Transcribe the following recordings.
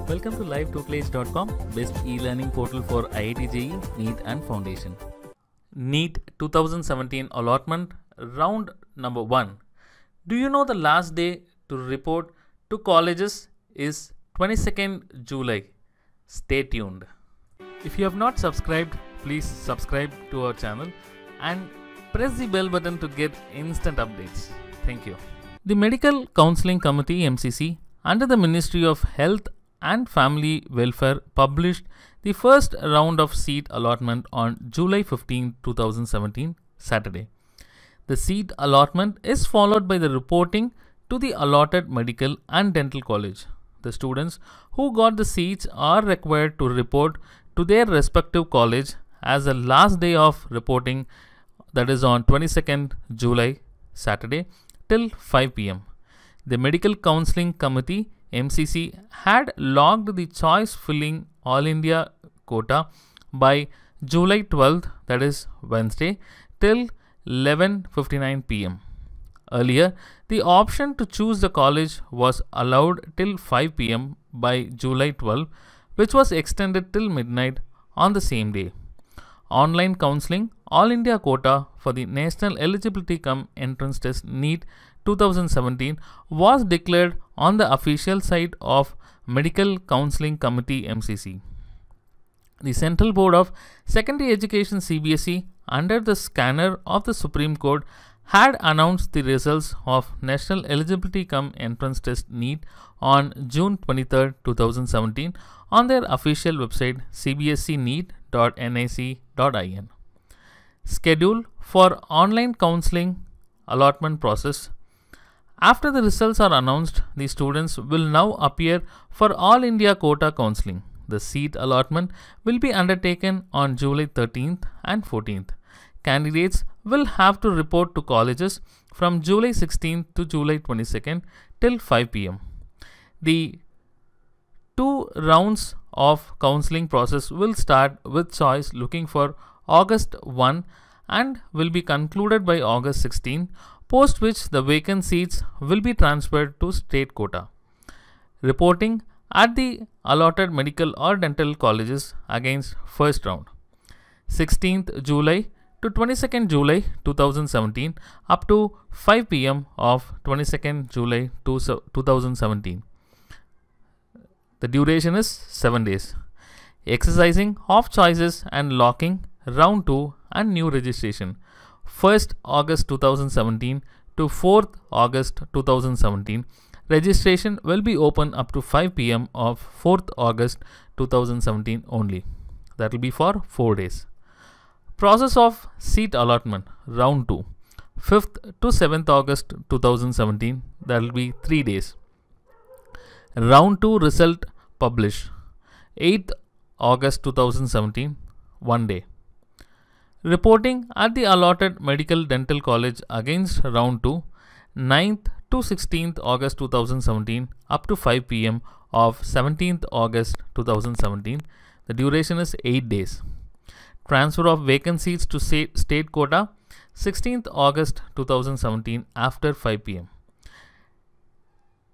Welcome to live2college.com, best e-learning portal for IIT JEE, NEET and Foundation. NEET 2017 allotment round number 1. Do you know the last day to report to colleges is 22nd July? Stay tuned. If you have not subscribed, please subscribe to our channel and press the bell button to get instant updates. Thank you. The Medical Counselling Committee MCC under the Ministry of Health and Family Welfare published the first round of seat allotment on July 15, 2017, Saturday. The seat allotment is followed by the reporting to the allotted medical and dental college. The students who got the seats are required to report to their respective college as the last day of reporting, that is on 22nd July, Saturday, till 5 p.m. The Medical Counselling Committee MCC had logged the choice filling All India quota by July 12th, that is Wednesday, till 11:59 p.m. Earlier, the option to choose the college was allowed till 5 p.m. by July 12, which was extended till midnight on the same day. Online counselling All India quota for the National Eligibility Cum Entrance Test NEET 2017 was declared on the official site of Medical Counselling Committee MCC. The Central Board of Secondary Education CBSE, under the scanner of the Supreme Court, had announced the results of National Eligibility Cum Entrance Test NEET on June 23, 2017 on their official website cbsceneet.nic.in. Schedule for online counselling allotment process. After the results are announced, the students will now appear for All India quota counselling. The seat allotment will be undertaken on July 13th and 14th. Candidates will have to report to colleges from July 16th to July 22nd till 5 p.m. The 2 rounds of counselling process will start with choice looking for August 1 and will be concluded by August 16, post which the vacant seats will be transferred to state quota. Reporting at the allotted medical or dental colleges against first round. 16th July to 22nd July 2017 up to 5 p.m. of 22nd July 2017. The duration is 7 days. Exercising of choices and locking round 2 and new registration. 1st August 2017 to 4th August 2017. Registration will be open up to 5 p.m. of 4th August 2017 only. That will be for 4 days. Process of seat allotment round 2. 5th to 7th August 2017. That will be 3 days. Round 2 result publish 8th August 2017, 1 day. Reporting at the allotted medical dental college against round 2, 9th to 16th August 2017 up to 5 p.m. of 17th August 2017. The duration is 8 days. Transfer of vacant seats to state quota 16th August 2017 after 5 p.m.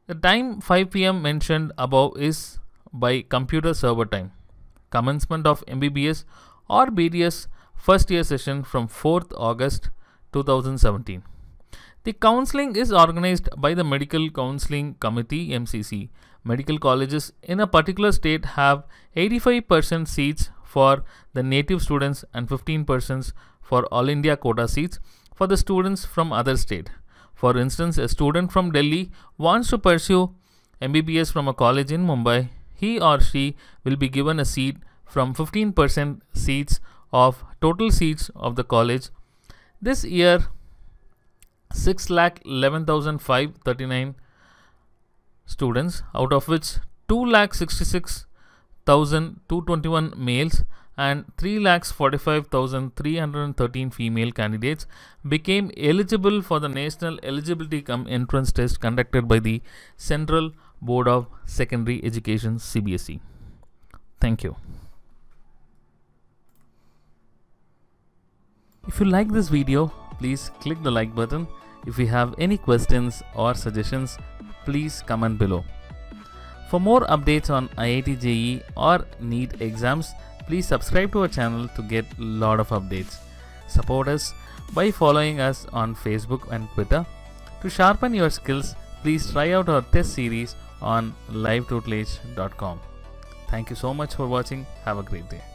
The time 5 p.m. mentioned above is by computer server time. Commencement of MBBS or BDS first year session from 4th August 2017. The counselling is organized by the Medical Counselling Committee MCC. Medical colleges in a particular state have 85% seats for the native students and 15% for All India quota seats for the students from other state. For instance, a student from Delhi wants to pursue MBBS from a college in Mumbai. He or she will be given a seat from 15% seats of total seats of the college. This year, 6,11,539 students, out of which 2,66,221 males and 3,45,313 female candidates became eligible for the National Eligibility Cum Entrance Test conducted by the Central Board of Secondary Education CBSE. Thank you. If you like this video, please click the like button. If you have any questions or suggestions, please comment below. For more updates on IIT JEE or NEET exams, please subscribe to our channel to get a lot of updates. Support us by following us on Facebook and Twitter. To sharpen your skills, please try out our test series on livetutelage.com. Thank you so much for watching. Have a great day.